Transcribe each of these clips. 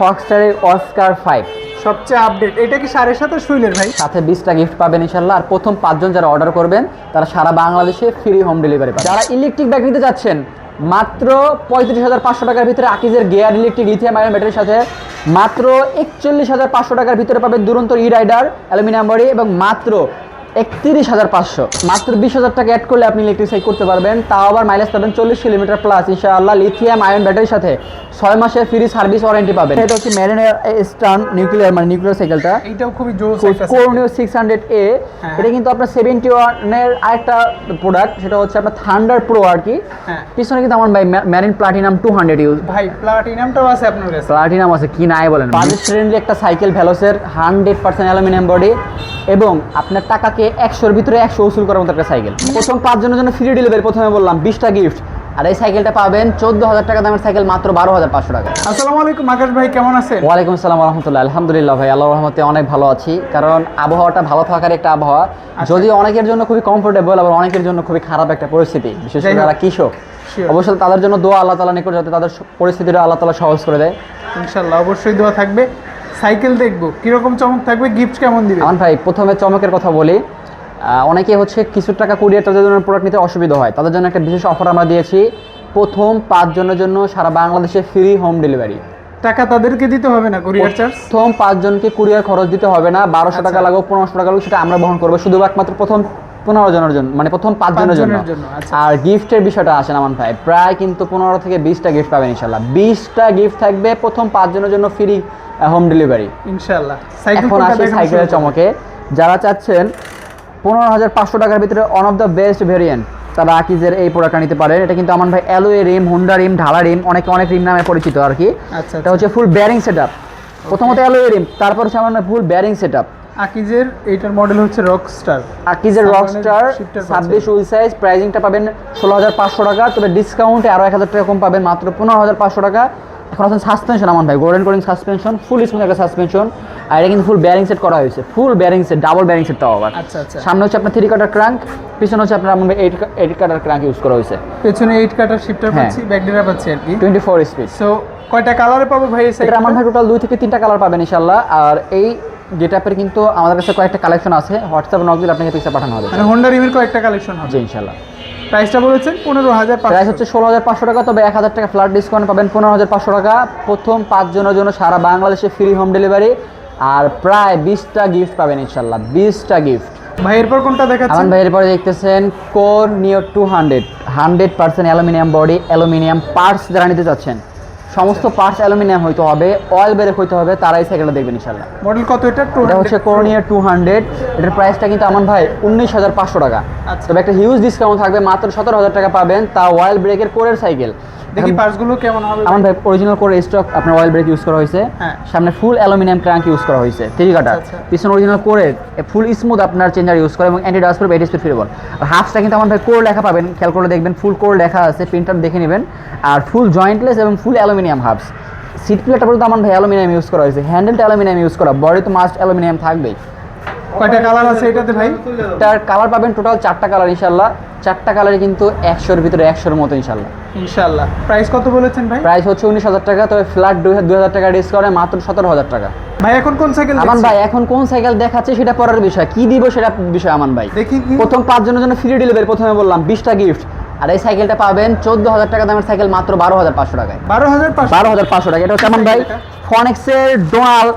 ফক্সটারের Oscar 5 সবচেয়ে update. এটা কি 7.5 সুইলের ভাই? সাথে 20টা গিফট পাবেন ইনশাল্লাহ। আর প্রথম 5 জন যারা অর্ডার করবেন তারা সারা বাংলাদেশে ফ্রি হোম ডেলিভারি পাবেন। যারা ইলেকট্রিক বাইক নিতে যাচ্ছেন মাত্র 35,500 টাকার ভিতরে আকিজের গিয়ার ইলেকট্রিক লিথিয়াম আয়ন ব্যাটারির সাথে মাত্র 41,500 টাকার ভিতরে পাবেন দুরন্ত ই রাইডার অ্যালুমিনিয়াম বডি এবং মাত্র 31,500 মাত্র 20,000 টাকা অ্যাড করলে আপনি ইলেকট্রিক করতে পারবেন, তাও আবার মাইলেজ পাবেন 40 কিলোমিটার প্লাস ইনশাআল্লাহ। লিথিয়াম আয়ন ব্যাটারির সাথে 6 মাসের ফ্রি সার্ভিস ওয়ারেন্টি পাবেন। এটা হচ্ছে মেরিন স্টার্ন নিউক্লিয়ার সাইকেলটা, এইটাও খুবই জোস একটা কোরনিও 600A। এটা কিন্তু আপনার 71 এর আরেকটা প্রোডাক্ট, সেটা হচ্ছে আপনার থান্ডার প্রো আর কি। পিছনে কিন্তু আমার ভাই মেরিন প্লাটিনাম 200 ইউজ। ভাই প্লাটিনামটাও আছে আপনার কাছে? প্লাটিনাম আছে, কি নাই বলেন। বাজেট ফ্রেন্ডলি একটা সাইকেল ভেলোসের 100% অ্যালুমিনিয়াম বডি এবং আপনার টাকাকে 100-এর ভিতরে 100 উসুল করার মতো একটা সাইকেল। প্রথম 5 জনের জন্য ফ্রি ডেলিভারি, প্রথমে বললাম 20টা গিফট। আর এই সাইকেলটা পাবেন 14,000 টাকা দামের সাইকেল মাত্র 12,500 টাকা। আসসালামু আলাইকুম আকাশ ভাই, কেমন আছেন? ওয়ালাইকুম আসসালাম ওয়া রাহমাতুল্লাহ। আলহামদুলিল্লাহ ভাই, আল্লাহর রহমতে অনেক ভালো আছি। কারণ আবহাওয়াটা ভালো থাকার একটা আবহাওয়া, যদিও অনেকের জন্য খুবই কমফোর্টেবল আবার অনেকের জন্য খুবই খারাপ একটা পরিস্থিতি, বিশেষ করে যারা কৃষক। অবশ্যই তাদের জন্য দোয়া আল্লাহ তাআলা নিকট, যাতে তাদের পরিস্থিতিটা আল্লাহ তাআলা সহজ করে দেয় ইনশাআল্লাহ। অবশ্যই দোয়া থাকবে। সাইকেল দেখবো কিরকম চমক থাকবে, গিফট কেমন দিবে? আমান ভাই, প্রথমে চমকের কথা বলি। অনেকে হচ্ছে কিছু টাকা কুরিয়ার চার্জের জন্য প্রোডাক্ট নিতে অসুবিধা হয়, তাদের জন্য একটা বিশেষ অফার আমরা দিয়েছি। প্রথম 5 জনের জন্য সারা বাংলাদেশে ফ্রি হোম ডেলিভারি। টাকা তাদেরকে দিতে হবে না কুরিয়ার চার্জ? প্রথম 5 জনকে কুরিয়ার খরচ দিতে হবে না। 1200 টাকা লাগুক 1500 টাকা লাগুক সেটা আমরা বহন করবো, শুধু একমাত্র প্রথম 15 জনের জন্য, মানে প্রথম 5 জনের জন্য। আর গিফটের বিষয়টা আসেন আমান ভাই, প্রায় কিন্তু 15 থেকে 20টা গিফট পাবেন ইনশাআল্লাহ। 20টা গিফট থাকবে প্রথম 5 জনের জন্য ফ্রি হোম ডেলিভারি ইনশাআল্লাহ। এখন আসি সাইকেলের চমকে। যারা চাচ্ছেন 15,500 টাকার ভিতরে one of the best variant, তারা আকিজের এই প্রোডাক্টটা নিতে পারেন। এটা কিন্তু আমার ভাই অ্যালয়ে রিম, হোন্ডা রিম, ঢালা রিম, অনেক রিম নামে পরিচিত আর কি। এটা হচ্ছে ফুল বেয়ারিং সেটআপ। প্রথমত অ্যালয়ে রিম, তারপর হচ্ছে আমার ফুল বেয়ারিং সেটআপ। আকিজের এইটার মডেল হচ্ছে রকস্টার। আকিজের রকস্টার 26 হুইল সাইজ, প্রাইসিংটা পাবেন 16,500 টাকা, তবে ডিসকাউন্টে আরো 1,000 টাকা কম পাবেন, মাত্র 15,500 টাকা। এখন আছেন সাসপেনশন আমার ভাই, গোল্ডেন কোরিং সাসপেনশন, ফুল স্মুথ একটা সাসপেনশন। আর এটা কিন্তু ফুল বেয়ারিং সেট করা হয়েছে, ফুল বেয়ারিং সেট, ডাবল বেয়ারিং সেটটাও আবার। সামনে হচ্ছে আপনার 3 কাটার ক্র্যাঙ্ক, পিছনে হচ্ছে আপনার 8 কাটার ক্র্যাঙ্ক ইউজ করা হয়েছে। পেছনে 8 কাটার শিফটার পাচ্ছি, ব্যাক ডিরার পাচ্ছি আর কি 24 স্পিড। সো কয়টা কালারে পাবো ভাই এই সাইকেল? এটা আমার ভাই টোটাল 2 থেকে 3টা কালার পাবেন ইনশাআল্লাহ। আর এই গেটআপের কিন্তু আমাদের কাছে কয়েকটা কালেকশন আছে, হোয়াটসঅ্যাপ নক দিলে আপনাকে পিকচার পাঠানো হবে। মানে হোন্ডা রিমের কয়েকটা কালেকশন হবে? জি ইনশাআল্লাহ। প্রাইসটা বলেছেন 15,500। প্রাইস হচ্ছে 16,500 টাকা, তবে 1,000 টাকা ফ্ল্যাট ডিসকাউন্ট পাবেন 15,500 টাকা। প্রথম 5 জনের জন্য সারা বাংলাদেশে ফ্রি হোম ডেলিভারি আর প্রায় 20টা গিফট পাবেন ইনশাআল্লাহ, 20টা গিফট। ভাই এরপর কোনটা দেখাচ্ছেন? আমান ভাই এরপরে দেখতেছেন কোরনিও 200, 100% অ্যালুমিনিয়াম বডি, অ্যালুমিনিয়াম পার্টস। যারা নিতে চাচ্ছেন সমস্ত পার্টস অ্যালুমিনিয়াম হইতে হবে, অয়েল ব্রেক হইতে হবে, তারাই সাইকেলটা দেখবেন ইনশাআল্লাহ। মডেল কত এটা? এটা হচ্ছে কোরনিও 200। এটার প্রাইসটা কিন্তু আমান ভাই 19,500 টাকা, তবে একটা হিউজ ডিসকাউন্ট থাকবে, মাত্র 17,000 টাকা পাবেন, তা অয়েল ব্রেকের কোরের সাইকেল। দেখি পার্টসগুলো কেমন হবে। আমান ভাই অরিজিনাল কোর স্টক আপনার অয়েল ব্রেক ইউজ করা হয়েছে, সামনে ফুল অ্যালুমিনিয়াম ক্র্যাঙ্ক ইউজ করা হয়েছে 3 কাটার, পিছনে অরিজিনাল কোরের ফুল স্মুথ আপনার চেঞ্জার ইউজ করা এবং অ্যান্টি ডাস্ট প্রুফ 8 স্পিড ফিরেবল। আর হাফসটা কিন্তু আমান ভাই কোর লেখা পাবেন, খেয়াল করে দেখবেন ফুল কোর লেখা আছে, প্রিন্টার দেখে নেবেন। আর ফুল জয়েন্টলেস এবং ফুল অ্যালুমিনিয়াম হাফস। সিট প্লেটটা পর্যন্ত আমান ভাই অ্যালুমিনিয়াম ইউজ করা হয়েছে, হ্যান্ডেলটা অ্যালুমিনিয়াম ইউজ করা, বডি তো মাস্ট অ্যালুমিনিয়াম থাকবেই। কয়টা কালার আছে এটাতে ভাই? এটার কালার পাবেন টোটাল 4টা কালার ইনশাআল্লাহ। 4টা কালারে কিন্তু 100-এর ভিতরে 100-এর মতো ইনশাআল্লাহ। ইনশাআল্লাহ। প্রাইস কত বলেছেন ভাই? প্রাইস হচ্ছে 19,000 টাকা, তবে ফ্ল্যাট 2,000 টাকা ডিসকাউন্টে মাত্র 17,000 টাকা। ভাই এখন কোন সাইকেল আমান ভাই এখন কোন সাইকেল দেখাচ্ছে সেটা পরের বিষয়, কি দিব সেটা বিষয় আমান ভাই। দেখি প্রথম 5 জনের জন্য ফ্রি ডেলিভারি, প্রথমে বললাম 20টা গিফট। আর এই সাইকেলটা পাবেন 14,000 টাকা দামের সাইকেল মাত্র 12,500 টাকায়। 12,500 টাকা। এটা হচ্ছে আমান ভাই ফনেক্সের ডোনাল,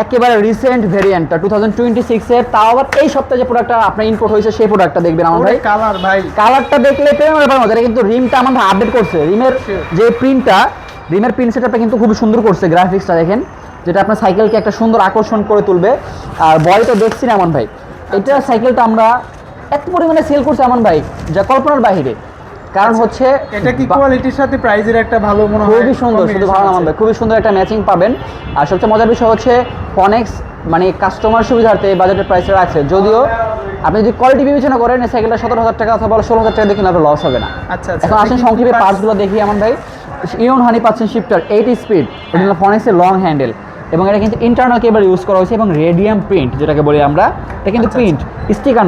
একেবারে রিসেন্ট ভেরিয়েন্টটা 2026 এর, তাও আবার এই সপ্তাহে যে প্রোডাক্টটা আপনার ইম্পোর্ট হয়েছে সেই প্রোডাক্টটা দেখবেন আমার ভাই। কালার ভাই, কালারটা দেখলে প্রেমের ব্যাপার মতো। এটা কিন্তু রিমটা আমার ভাই আপডেট করছে, রিমের যে প্রিন্টটা, রিমের প্রিন্ট সেটআপটা কিন্তু খুব সুন্দর করছে, গ্রাফিক্সটা দেখেন, যেটা আপনার সাইকেলকে একটা সুন্দর আকর্ষণ করে তুলবে। আর বডিটা দেখছি না আমান ভাই, এটা সাইকেলটা আমরা এত পরিমাণে সেল করছি আমান ভাই যা কল্পনার বাইরে। কারণ হচ্ছে এটা কি কোয়ালিটির সাথে প্রাইসের একটা ভালো মনে হয়, খুবই সুন্দর, শুধু ভালো না আমান ভাই, খুবই সুন্দর একটা ম্যাচিং পাবেন। আর সবচেয়ে মজার বিষয় হচ্ছে ফনেক্স মানে কাস্টমার সুবিধার্থে বাজেটের প্রাইসে রাখছে, যদিও আপনি যদি কোয়ালিটি বিবেচনা করেন এই সাইকেলটা 17,000 টাকা অথবা 16,000 টাকা দেখে আপনার লস হবে না। এখন আসেন সংক্ষেপে পার্টসগুলো দেখি আমান ভাই। ইওন হানি পাচ্ছেন শিফটার 8 স্পিড, অরিজিনাল ফনেক্সের লং হ্যান্ডেল, এবং এটা কিন্তু ইন্টারনাল কেবল ইউজ করা হয়েছে এবং রেডিয়াম প্রিন্ট যেটাকে বলি আমরা, এটা কিন্তু প্রিন্ট, স্টিকার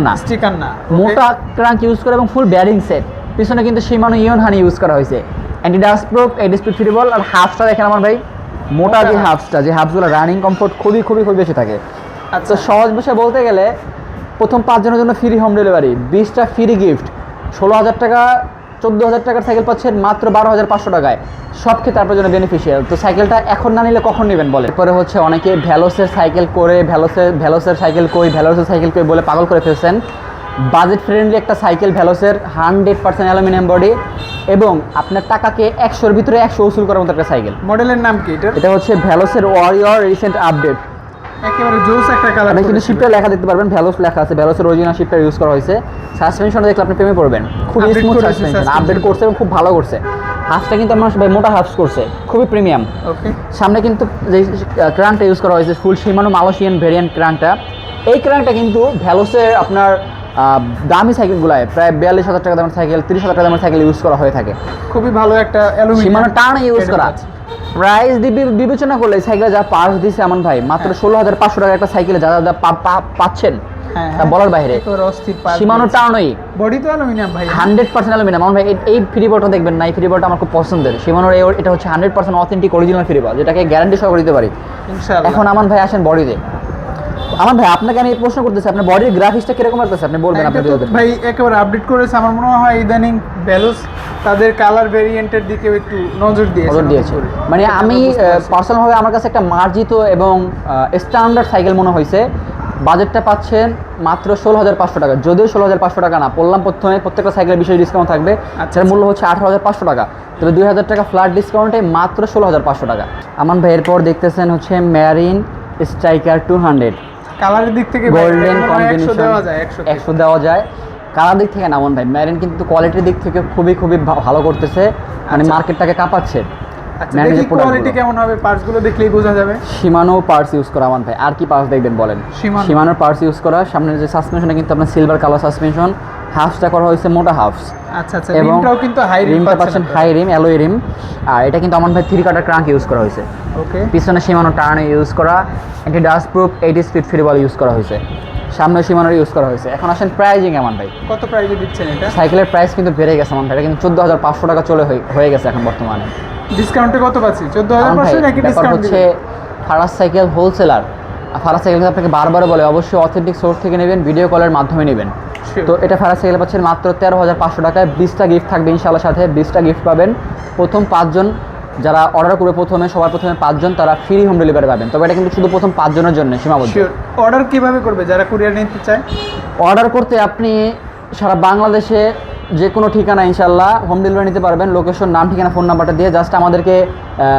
না। মোটা ক্রাঙ্ক ইউজ করে এবং ফুল বেয়ারিং সেট। পিছনে কিন্তু শিমানো ইওন হানি ইউজ করা হয়েছে, অ্যান্টি ডাস্ট প্রুফ 8 স্পিড ফিরেবল। আর হাফটা দেখেন আমার ভাই মোটা যে হাফসটা, যে হাফসগুলো রানিং কমফোর্ট খুবই খুবই খুবই বেশি থাকে। তো আচ্ছা সহজ ভাষায় বলতে গেলে প্রথম 5 জনের জন্য ফ্রি হোম ডেলিভারি, 20টা ফ্রি গিফট, 16,000 টাকা 14,000 টাকার সাইকেল পাচ্ছেন মাত্র 12,500 টাকায়। সব ক্ষেত্রে আপনার জন্য বেনিফিশিয়াল। তো সাইকেলটা এখন না নিলে কখন নেবেন বলে? এরপরে হচ্ছে অনেকে ভ্যালোসের সাইকেল করে ভ্যালোসের সাইকেল কই বলে পাগল করে ফেলছেন। বাজেট ফ্রেন্ডলি একটা সাইকেল ভ্যালোসের, 100% অ্যালুমিনিয়াম বডি এবং আপনার টাকাকে 100-এর ভিতরে 100 উসুল করার মতো একটা সাইকেল। মডেলের নাম কি এটা? এটা হচ্ছে ভ্যালোসের ওয়ারিয়র রিসেন্ট আপডেট। একেবারে জোস একটা কালার। আপনি কিন্তু শিপটা লেখা দেখতে পারবেন, ভ্যালোস লেখা আছে, ভ্যালোসের অরিজিনাল শিপটা ইউজ করা হয়েছে। সাসপেনশন দেখলে আপনি প্রেমে পড়বেন, খুবই Update স্মুথ করেছে সাসপেনশন, suspension। আপডেট করছে এবং খুব ভালো করছে। হাফসটা কিন্তু আমার ভাই মোটা হাফস করছে, খুবই প্রিমিয়াম। ওকে। সামনে কিন্তু যে ক্রাঙ্কটা ইউজ করা হয়েছে ফুল শিমানো মালয়েশিয়ান ভেরিয়েন্ট ক্রাঙ্কটা। এই ক্রাঙ্কটা কিন্তু ভ্যালোসের আপনার দামি সাইকেলগুলায় প্রায় 42,000 টাকা দামের সাইকেল, 30,000 টাকা দামের সাইকেল ইউজ করা হয়ে থাকে। খুবই ভালো একটা অ্যালুমিনিয়াম সীমানো টার্ন ইউজ করা। প্রাইস বিবেচনা করলে সাইকেলে যা পার্টস দিছে আমান ভাই, মাত্র 16,500 টাকা একটা সাইকেলে যা যা পাচ্ছেন তা বলার বাইরে। সীমানো টার্নই বডি তো অ্যালুমিনিয়াম ভাই, 100% অ্যালুমিনিয়াম। আমার ভাই এই ফ্রি বলটা দেখবেন না, এই ফ্রি বলটা আমার খুব পছন্দের। সীমানোর এটা হচ্ছে 100% অথেন্টিক অরিজিনাল ফ্রি বল, যেটাকে গ্যারান্টি সহ দিতে পারি ইনশাআল্লাহ। এখন আমান ভাই আসেন বডিতে। আমান ভাই আপনাকে আমি প্রশ্ন করতেছি, আপনার বডির গ্রাফিক্সটা কিরকম লাগতেছে আপনি বলবেন এটা তো আপনাদের। ভাই একেবারে আপডেট করেছে। আমার মনে হয় ইদানিং ভ্যালুস তাদের কালার ভেরিয়েন্টের দিকেও একটু নজর দিয়েছে। মানে আমি পার্সোনালভাবে আমার কাছে একটা মার্জিত এবং স্ট্যান্ডার্ড সাইকেল মনে হয়েছে। বাজেটটা পাচ্ছেন মাত্র 16,500 টাকা, যদিও 16,500 টাকা না, বললাম প্রথমে প্রত্যেকটা সাইকেলের বিশেষ ডিসকাউন্ট থাকবে। যার মূল্য হচ্ছে 18,500 টাকা, তবে 2,000 টাকা ফ্ল্যাট ডিসকাউন্টে মাত্র 16,500 টাকা। আমান ভাই এরপর দেখতেছেন হচ্ছে ম্যারিন স্ট্রাইকার 200। কালারের দিক থেকে গোল্ডেন 100 কম্বিনেশন দেওয়া যায়, 100 দেওয়া যায়। কালার দিক থেকে না আমান ভাই, ম্যারিন কিন্তু কোয়ালিটির দিক থেকে খুবই খুবই ভালো করতেছে, মানে মার্কেটটাকে কাঁপাচ্ছে। আচ্ছা দেখি কোয়ালিটি কেমন হবে, পার্টস গুলো দেখলেই বোঝা যাবে। শিমানো পার্টস ইউজ করা আমান ভাই, আর কি পার্টস দেখবেন বলেন? শিমানোর পার্টস ইউজ করা। সামনের যে সাসপেনশনটা কিন্তু আপনার সিলভার কালার সাসপেনশন, হাফসটা করা হয়েছে মোটা হাফস। আচ্ছা আচ্ছা, রিমটাও কিন্তু হাই রিম পাচ্ছেন, হাই রিম অ্যালয় রিম। আর এটা কিন্তু আমান ভাই 3 কাটার ক্রাঙ্ক ইউজ করা হয়েছে। ওকে। পিছনে শিমানো টার্ন ইউজ করা, একটি ডাস্ট প্রুফ 80 স্পিড ফ্রি বল ইউজ করা হয়েছে, সামনে সীমানোর ইউজ করা হয়েছে। এখন আসেন প্রাইজিং আমান ভাই, কত প্রাইসে দিচ্ছেন এটা? সাইকেলের প্রাইস কিন্তু বেড়ে গেছে আমান ভাই, এটা কিন্তু 14,500 টাকা হয়ে গেছে এখন বর্তমানে। ডিসকাউন্টে কত পাচ্ছি? 14,500 নাকি ডিসকাউন্ট হচ্ছে Faraz cycle wholesaler. Faraz cycle আপনাকে বারবার বলে অবশ্যই অথেন্টিক সোর্স থেকে নেবেন, ভিডিও কলের মাধ্যমে নেবেন। তো এটা ফারাজ সাইকেল পাচ্ছেন মাত্র 13,500 টাকায়। 20টা গিফট থাকবে ইনশাআল্লাহ, সাথে 20টা গিফট পাবেন। প্রথম 5 জন যারা অর্ডার করবে সবার প্রথমে 5 জন তারা ফ্রি হোম ডেলিভারি পাবেন। তবে এটা কিন্তু শুধু প্রথম 5 জনের জন্য সীমাবদ্ধ। অর্ডার কিভাবে করবে যারা কুরিয়ার নিতে চায়? অর্ডার করতে আপনি সারা বাংলাদেশে যে কোনো ঠিকানা ইনশাল্লাহ হোম ডেলিভারি নিতে পারবেন। লোকেশন, নাম, ঠিকানা, ফোন নাম্বারটা দিয়ে জাস্ট আমাদেরকে,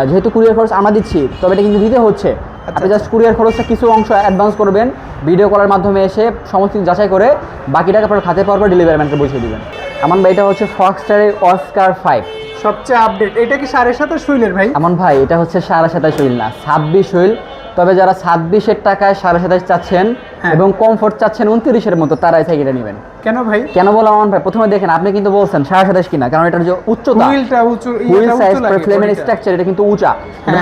যেহেতু কুরিয়ার খরচ আমরা দিচ্ছি, তবে এটা কিন্তু দিতে হচ্ছে। আপনি জাস্ট কুরিয়ার খরচটা কিছু অংশ অ্যাডভান্স করবেন, ভিডিও কলের মাধ্যমে এসে সমস্ত কিছু যাচাই করে বাকি টাকা আপনার খাতে পাওয়ার পর ডেলিভারি ম্যানকে বুঝিয়ে দেবেন। আমার ভাই এটা হচ্ছে ফক্সটারের অস্কার 5 সবচেয়ে আপডেট। এটা কি 27.5 হুইলের ভাই? আমান ভাই এটা হচ্ছে 27.5 হুইল না, 26 হুইল। তবে যারা 26-এর টাকায় 27.5 চাচ্ছেন এবং কমফোর্ট চাচ্ছেন 29-এর মতো, তারা এই সাইকেলটা নেবেন। কেন ভাই? কেন বলো আমান ভাই? প্রথমে দেখেন, আপনি কিন্তু বলছেন 27.5 কিনা, কারণ এটার যে উচ্চতা, হুইলটা উঁচু, হুইল সাইজ, ফ্রেমের স্ট্রাকচার এটা কিন্তু উঁচা।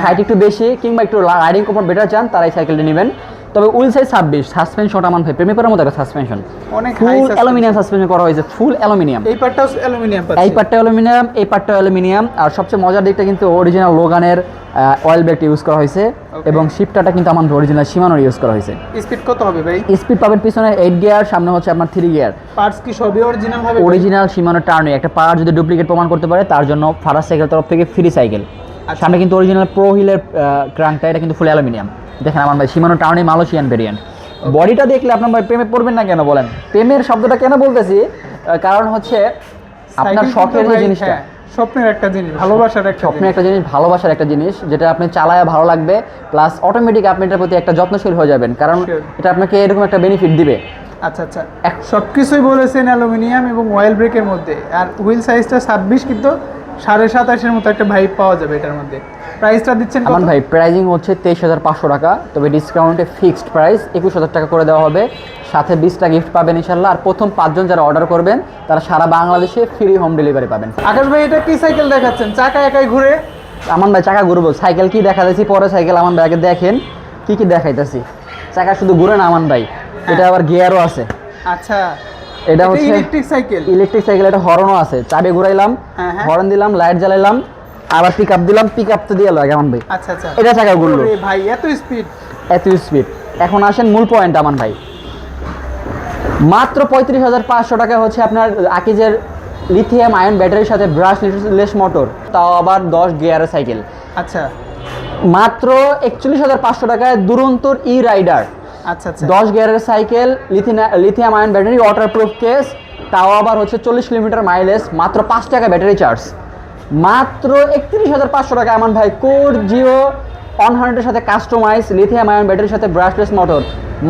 হাইট একটু বেশি কিংবা একটু রাইডিং কমফোর্ট বেটার চান, তারা এই সাইকেলটা নেবেন। তবে হুইল সাইজ 26, সাসপেনশন আমান ভাই প্রেমে পড়ার মতো একটা সাসপেনশন, অনেক ফুল অ্যালুমিনিয়াম সাসপেনশন করা হয়েছে, ফুল অ্যালুমিনিয়াম। এই পার্টটাও অ্যালুমিনিয়াম পাচ্ছি, এই পার্টটা অ্যালুমিনিয়াম, এই পার্টটা অ্যালুমিনিয়াম। আর সবচেয়ে মজার দিকটা কিন্তু অরিজিনাল লোগানের অয়েল ব্রেকটা ইউজ করা হয়েছে এবং শিফটাটা কিন্তু আমার অরিজিনাল সীমানোর ইউজ করা হয়েছে। স্পিড কত হবে ভাই? স্পিড পাবেন পিছনে 8 গিয়ার, সামনে হচ্ছে আপনার 3 গিয়ার। পার্টস কি সবই অরিজিনাল হবে? অরিজিনাল সীমানো টার্নে একটা পার্ট যদি ডুপ্লিকেট প্রমাণ করতে পারে তার জন্য ফারাজ সাইকেল তরফ থেকে ফ্রি সাইকেল। সামনে কিন্তু অরিজিনাল প্রো হিলের ক্রাঙ্কটা, এটা কিন্তু ফুল অ্যালুমিনিয়াম। দেখেন আমার ভাই সীমানো টার্নে মালয়েশিয়ান ভেরিয়েন্ট। বডিটা দেখলে আপনার ভাই প্রেমে পড়বেন না কেন বলেন? প্রেমের শব্দটা কেন বলতেছি, কারণ হচ্ছে আপনার শখের যে জিনিসটা, স্বপ্নের একটা জিনিস, ভালোবাসার একটা জিনিস, ভালোবাসার একটা জিনিস, যেটা আপনি চালায় ভালো লাগবে, প্লাস অটোমেটিক আপনি এটার প্রতি একটা যত্নশীল হয়ে যাবেন, কারণ এটা আপনাকে এরকম একটা বেনিফিট দিবে। আচ্ছা আচ্ছা, সবকিছুই বলেছেন অ্যালুমিনিয়াম এবং অয়েল ব্রেকের মধ্যে। আর হুইল সাইজটা 26, কিন্তু 27.5-এর মতো একটা ভাইব পাওয়া যাবে এটার মধ্যে। প্রাইসটা দিচ্ছেন আমার ভাই প্রাইজিং হচ্ছে 23,500 টাকা, তবে ডিসকাউন্টে ফিক্সড প্রাইস 21,000 টাকা করে দেওয়া হবে, সাথে 20টা গিফট পাবেন ইনশাল্লাহ। আর প্রথম 5 জন যারা অর্ডার করবেন তারা সারা বাংলাদেশে ফ্রি হোম ডেলিভারি পাবেন। আকাশ ভাই এটা কি সাইকেল দেখাচ্ছেন? চাকা একাই ঘুরে? আমান ভাই চাকা ঘুরবো, সাইকেল কি দেখা যাচ্ছি পরে সাইকেল। আমান ভাই আগে দেখেন কি দেখাইতেছি। চাকা শুধু ঘুরে না আমান ভাই, এটা আবার গিয়ারও আছে। আচ্ছা, এটা হচ্ছে ইলেকট্রিক সাইকেল। এটা হর্নও আছে, চাবি ঘুরাইলাম, হর্ন দিলাম, লাইট জ্বালাইলাম, আবার পিক আপ দিলাম, পিক আপ তো দিয়ে লাগে আমান ভাই। আচ্ছা আচ্ছা, এটা চাকা ঘুরলো ওরে ভাই এত স্পিড। এত স্পিড। এখন আসেন মূল পয়েন্ট আমান ভাই, মাত্র 35,500 টাকা হচ্ছে আপনার আকিজের লিথিয়াম আয়ন ব্যাটারির সাথে ব্রাশলেস মোটর, তাও আবার 10 গিয়ারের সাইকেল। আচ্ছা মাত্র 41,500 টাকায় দুরন্তর ই রাইডার, আচ্ছা আচ্ছা 10 গিয়ারের cycle, lithium ion battery, waterproof case, তাও আবার হচ্ছে 40 কিলোমিটার মাইলেজ, মাত্র 5 টাকা ব্যাটারি চার্জ। মাত্র 31,500 টাকা আমান ভাই কোর জিও 100-এর সাথে কাস্টমাইজ লিথিয়াম আয়ন ব্যাটারির সাথে ব্রাশলেস মোটর,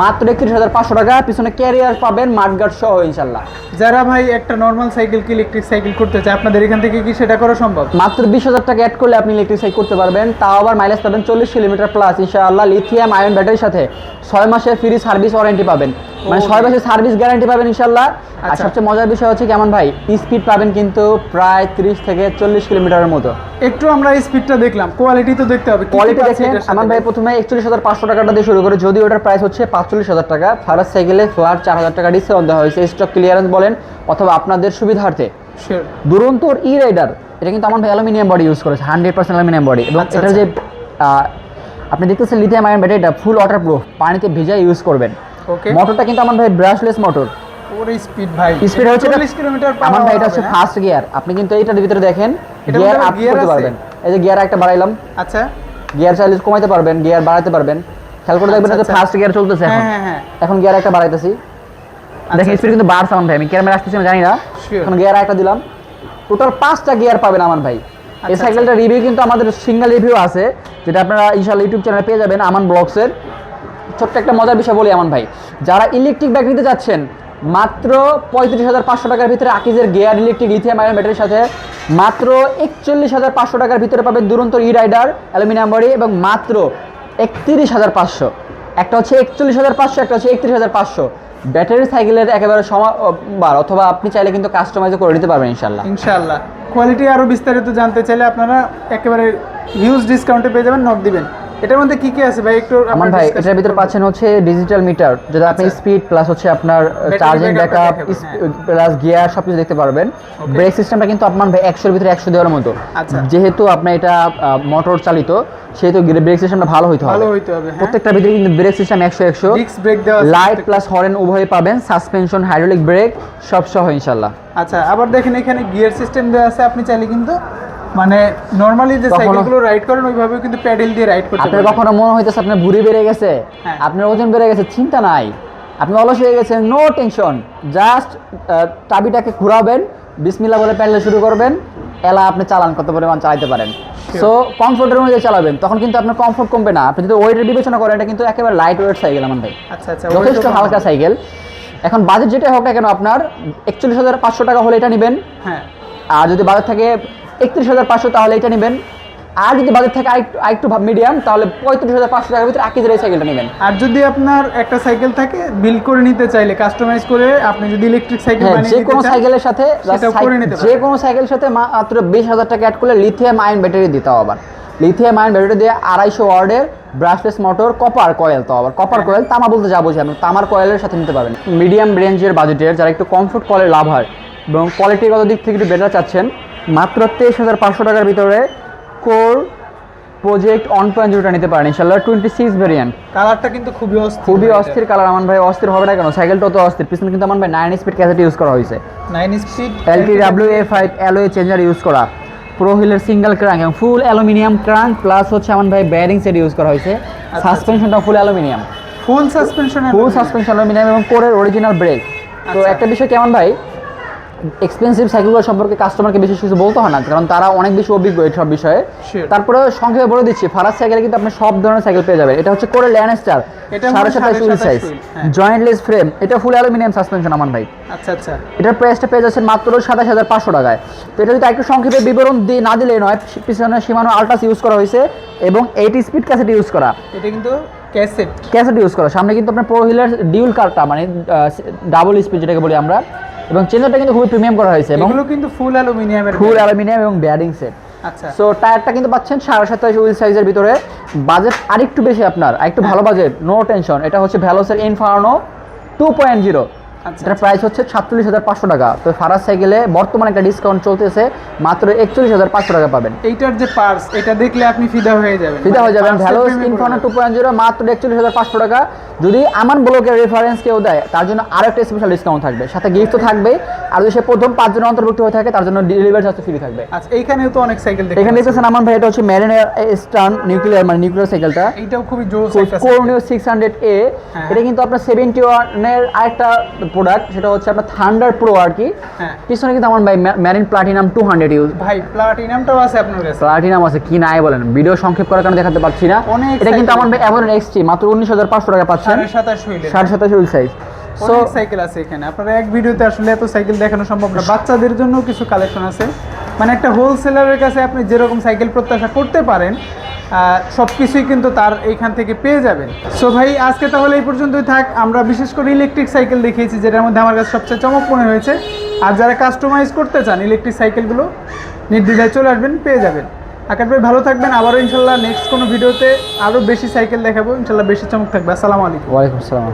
মাত্র 31,500 টাকা। পিছনে ক্যারিয়ার পাবেন মাডগার্ড সহ ইনশাল্লাহ। যারা ভাই একটা নর্মাল সাইকেল কি ইলেকট্রিক সাইকেল করতে চায় আপনাদের এখান থেকে কি সেটা করা সম্ভব? মাত্র 20,000 টাকা অ্যাড করলে আপনি ইলেকট্রিক সাইকেল করতে পারবেন, তাও আবার মাইলেজ পাবেন 40 কিলোমিটার প্লাস ইনশাআল্লাহ। লিথিয়াম আয়ন ব্যাটারির সাথে 6 মাসের ফ্রি সার্ভিস ওয়ারেন্টি পাবেন, মানে 6 মাসের সার্ভিস গ্যারান্টি পাবেন ইনশাআল্লাহ। আর আচ্ছা। সবচেয়ে মজার বিষয় হচ্ছে কেমন ভাই, স্পিড পাবেন কিন্তু প্রায় 30 থেকে 40 কিলোমিটারের মতো। একটু আমরা স্পিডটা দেখলাম, কোয়ালিটি তো দেখতে হবে। কোয়ালিটি দেখেন আমার ভাই, প্রথমে 41,500 টাকাটা দিয়ে শুরু করে, যদি ওটার প্রাইস হচ্ছে 45,000 টাকা। ফারাস সাইকেলে ফ্ল্যাট 4,000 টাকা ডিসকাউন্ট দেওয়া হয়েছে, স্টক ক্লিয়ারেন্স বলেন অথবা আপনাদের সুবিধার্থে। দুরন্তর ই রাইডার, এটা কিন্তু আমার ভাই অ্যালুমিনিয়াম বডি ইউজ করেছে, 100% অ্যালুমিনিয়াম বডি, এবং আচ্ছা, এটার যে আপনি দেখতেছেন লিথিয়াম আয়ন ব্যাটারিটা ফুল ওয়াটারপ্রুফ, পানিতে ভিজা ইউজ করবেন। ওকে, মোটরটা কিন্তু আমার ভাই ব্রাশলেস মোটর। ওরে স্পিড ভাই, স্পিড হচ্ছে 40 কিলোমিটার পার আমার ভাই, এটা আওয়ার হচ্ছে হবে, ফার্স্ট গিয়ার। আপনি কিন্তু এইটার ভিতরে দেখেন এটার গিয়ার মধ্যে আপ gear করতে আছে? পারবেন, এই যে গিয়ার একটা বাড়াইলাম, আচ্ছা গিয়ার চাইলে কমাইতে পারবেন, গিয়ার বাড়াতে পারবেন। খেয়াল করে দেখবেন আচ্ছা, যে ফার্স্ট গিয়ার চলতেছে এখন। হ্যাঁ হ্যাঁ, এখন গিয়ার একটা বাড়াইতেছি, দেখেন স্পিড কিন্তু বাড়ছে আমার ভাই। আমি ক্যামেরা আসতেছি আমি জানি না, Sure. এখন গিয়ার একটা দিলাম, টোটাল 5টা গিয়ার পাবেন আমার ভাই। এই আচ্ছা, সাইকেলটা রিভিউ কিন্তু আমাদের সিঙ্গেল রিভিউ আছে, যেটা আপনারা ইনশাআল্লাহ ইউটিউব চ্যানেলে পেয়ে যাবেন আমান ব্লগসের। ছোট্ট একটা মজার বিষয় বলি আমান ভাই, যারা ইলেকট্রিক বাইক নিতে যাচ্ছেন মাত্র 35,500 টাকার ভিতরে আকিজের গিয়ার ইলেকট্রিক লিথিয়াম আয়ন ব্যাটারির সাথে, মাত্র 41,500 টাকার ভিতরে পাবেন দুরন্ত ই রাইডার অ্যালুমিনিয়াম বডি, এবং মাত্র 31,500। একটা হচ্ছে 41,500, একটা হচ্ছে 31,500। ব্যাটারি সাইকেলের একেবারে সমাবার, অথবা আপনি চাইলে কিন্তু কাস্টমাইজও করে নিতে পারবেন ইনশাল্লাহ। ইনশাআল্লাহ। কোয়ালিটি আরো বিস্তারিত জানতে চাইলে আপনারা একেবারে হিউজ ডিসকাউন্টে পেয়ে যাবেন, নক দিবেন। এটার মধ্যে কি কি আছে ভাই একটু আমার ভাই এটার ভিতরে পাচ্ছেন হচ্ছে ডিজিটাল মিটার, যেটা আপনি স্পিড প্লাস হচ্ছে আপনার চার্জিং ব্যাকআপ প্লাস গিয়ার সবকিছু দেখতে পারবেন। ব্রেক সিস্টেমটা কিন্তু আপনার ভাই 100-এর ভিতরে 100 দেওয়ার মতো, যেহেতু আপনার এটা মোটর চালিত, সেহেতু ব্রেক সিস্টেমটা ভালো হইতে হবে। প্রত্যেকটার ভিতরে কিন্তু ব্রেক সিস্টেম 100 ডিস্ক ব্রেক দেওয়া, লাইট প্লাস হর্ন উভয় পাবেন, সাসপেনশন হাইড্রোলিক ব্রেক সব সহ ইনশাআল্লাহ। আচ্ছা, আবার দেখেন এখানে গিয়ার সিস্টেম দেওয়া আছে, আপনি চাইলে কিন্তু মানে নরমালি যে সাইকেলগুলো রাইড করেন ওইভাবে কিন্তু প্যাডেল দিয়ে রাইড করতে পারবেন। আপনার কখনো মনে হইতেছে আপনার ভুঁড়ি বেড়ে গেছে, আপনার ওজন বেড়ে গেছে, চিন্তা নাই, আপনি অলস হয়ে গেছেন, নো টেনশন, জাস্ট চাবিটাকে ঘুরাবেন, বিসমিল্লাহ বলে প্যাডেল শুরু করবেন, এলা আপনি চালান কত পরিমাণ চালাতে পারেন। সো কমফোর্টের অনুযায়ী চালাবেন, তখন কিন্তু আপনার কমফোর্ট কমবে না। আপনি যদি ওয়েটের বিবেচনা করেন, এটা কিন্তু একেবারে লাইট ওয়েট সাইকেল আমার ভাই, আচ্ছা আচ্ছা, যথেষ্ট হালকা সাইকেল। এখন বাজেট যেটা হোক না কেন, আপনার 41,500 টাকা হলে এটা নেবেন, হ্যাঁ, আর যদি বাজেট থাকে 31,500 তাহলে এটা নেবেন, আর যদি বাজেট থাকে আরেকটু মিডিয়াম তাহলে 35,500 টাকার ভিতরে আকিজের এই সাইকেলটা নেবেন। আর যদি আপনার একটা সাইকেল থাকে বিল্ড করে নিতে চাইলে, কাস্টমাইজ করে আপনি যদি ইলেকট্রিক সাইকেল বানিয়ে নিতে চান, যে কোনো সাইকেলের সাথে যে কোনো সাইকেলের সাথে মাত্র 20,000 টাকা অ্যাড করলে লিথিয়াম আয়ন ব্যাটারি দিতে আবার, লিথিয়াম আয়ন ব্যাটারি দিয়ে 250 ওয়াটের ব্রাশলেস মোটর, কপার কয়েল, তো আবার কপার কয়েল, তামা বলতে যা বোঝায় আমি, তামার কয়েলের সাথে নিতে পারবেন। মিডিয়াম রেঞ্জের বাজেটের যারা একটু কমফোর্ট কলের লাভ হয় এবং কোয়ালিটিগত দিক থেকে একটু বেটার চাচ্ছেন, মাত্র 23,500 টাকার ভিতরে কোর প্রজেক্ট 1.0টা নিতে পারেন ইনশাআল্লাহ, 26 ভেরিয়েন্ট। কালারটা কিন্তু খুবই অস্থির কালার আমার ভাই, অস্থির হবে না কেন, সাইকেলটা তো অস্থির। পিছনে কিন্তু আমার ভাই 9 স্পিড ক্যাসেট ইউজ করা হয়েছে, 9 speed LTWA5 alloy changer use করা, প্রো হুইলের সিঙ্গেল ক্রাঙ্ক এবং ফুল অ্যালুমিনিয়াম ক্রাঙ্ক, প্লাস হচ্ছে আমার ভাই ব্যারিং সেট ইউজ করা হয়েছে, সাসপেনশনটা ফুল অ্যালুমিনিয়াম, ফুল সাসপেনশন অ্যালুমিনিয়াম এবং কোরের অরিজিনাল ব্রেক। তো একটা বিষয় কেমন ভাই, এক্সপেন্সিভ সাইকেলগুলো সম্পর্কে কাস্টমারকে বেশি কিছু বলতে হয় না, কারণ তারা অনেক বেশি অভিজ্ঞ এই সব বিষয়ে। তারপরে সংক্ষেপে বলে দিচ্ছি, ফারাস সাইকেলে কিন্তু আপনি সব ধরনের সাইকেল পেয়ে যাবেন। এটা হচ্ছে করে ল্যান্ডস্টার 27.5 হুইল সাইজ, জয়েন্টলেস ফ্রেম, এটা ফুল অ্যালুমিনিয়াম সাসপেনশন আমার ভাই। আচ্ছা আচ্ছা, এটার প্রাইসটা পেয়ে যাচ্ছেন মাত্র 27,500 টাকায়। তো এটা যদি একটু সংক্ষেপে বিবরণ না দিলেই নয়, পিছনে সীমানো আল্ট্রাস ইউজ করা হয়েছে এবং 8 স্পিড ক্যাসেট ইউজ করা, এটা কিন্তু ক্যাসেট ইউজ করা, সামনে কিন্তু আপনার প্রো হুইলার ডিউল কারটা মানে ডাবল স্পিড যেটাকে বলি আমরা, এবং চেঞ্জারটা কিন্তু খুবই প্রিমিয়াম করা হয়েছে এবং এগুলো কিন্তু ফুল অ্যালুমিনিয়াম এবং ব্যারিং সেট। আচ্ছা, সো টায়ারটা কিন্তু পাচ্ছেন 27.5 হুইল সাইজের ভিতরে। বাজেট আরেকটু বেশি আপনার, আরেকটু ভালো বাজেট, নো টেনশন, এটা হচ্ছে ভ্যালোসের ইনফার্নো 2.0, আচ্ছা, এটার প্রাইস হচ্ছে 47,500 টাকা। তো ফারাজ সাইকেলে বর্তমানে একটা ডিসকাউন্ট চলতেছে, মাত্র 41,500 টাকা পাবেন। এইটার যে পার্স, এটা দেখলে আপনি ফিদা হয়ে যাবেন, ফিদা হয়ে যাবেন। পার্সের ভ্যালোস প্রেমে পড়ে ইনফার্নো যাবেন। 2.0 মাত্র 41,500 টাকা। যদি আমান ব্লকের রেফারেন্স কেউ দেয় তার জন্য আরো একটা স্পেশাল ডিসকাউন্ট থাকবে, সাথে গিফট তো থাকবে। আর যদি সে প্রথম 5 জন অন্তর্ভুক্ত হয়ে থাকে তার জন্য ডেলিভারি চার্জ ফ্রি থাকবে। আচ্ছা, এইখানেও তো অনেক সাইকেল দেখতে এখানে পাচ্ছি। দেখতেছেন আমান ভাই, এটা হচ্ছে ম্যারিনার স্টার্ন নিউক্লিয়ার, মানে নিউক্লিয়ার সাইকেলটা। এইটাও খুবই জোস একটা কোরনিও 600A। হ্যাঁ। এটা কিন্তু আপনার 71 এর আরেকটা প্রোডাক্ট, সেটা হচ্ছে আপনার থান্ডার প্রো আর কি। হ্যাঁ পিছনে কিন্তু আমার ভাই ম্যারিন প্লাটিনাম 200 ইউজ, ভাই, প্লাটিনামটাও আছে আপনার কাছে? প্লাটিনাম আছে কি নাই বলেন, ভিডিও সংক্ষেপ করার কারণে দেখাতে পারছি না। অনেক এটা কিন্তু cycle আমার ভাই এমন এক্সটি মাত্র 19,500 টাকা পাচ্ছেন, 27.5 হুইলের 27.5 হুইল সাইজ। সো অনেক সাইকেল আছে এখানে। আপনারা এক ভিডিওতে আসলে এত সাইকেল দেখানো সম্ভব না। বাচ্চাদের জন্য কিছু কালেকশন আছে, মানে একটা হোলসেলারের কাছে আপনি যেরকম সাইকেল প্রত্যাশা করতে পারেন সব কিছুই কিন্তু তার এইখান থেকে পেয়ে যাবেন। সো ভাই, আজকে তাহলে এই পর্যন্তই থাক। আমরা বিশেষ করে ইলেকট্রিক সাইকেল দেখিয়েছি, যেটার মধ্যে আমার কাছে সবচেয়ে চমক মনে হয়েছে। আর যারা কাস্টমাইজ করতে চান ইলেকট্রিক সাইকেলগুলো, নির্দ্বিধায় চলে আসবেন, পেয়ে যাবেন। আকাশ ভাই ভালো থাকবেন, আবারও ইনশাল্লাহ নেক্সট কোনো ভিডিওতে আরও বেশি সাইকেল দেখাবো, ইনশাল্লাহ বেশি চমক থাকবে। আসসালামু আলাইকুম। ওয়ালাইকুম আসসালাম।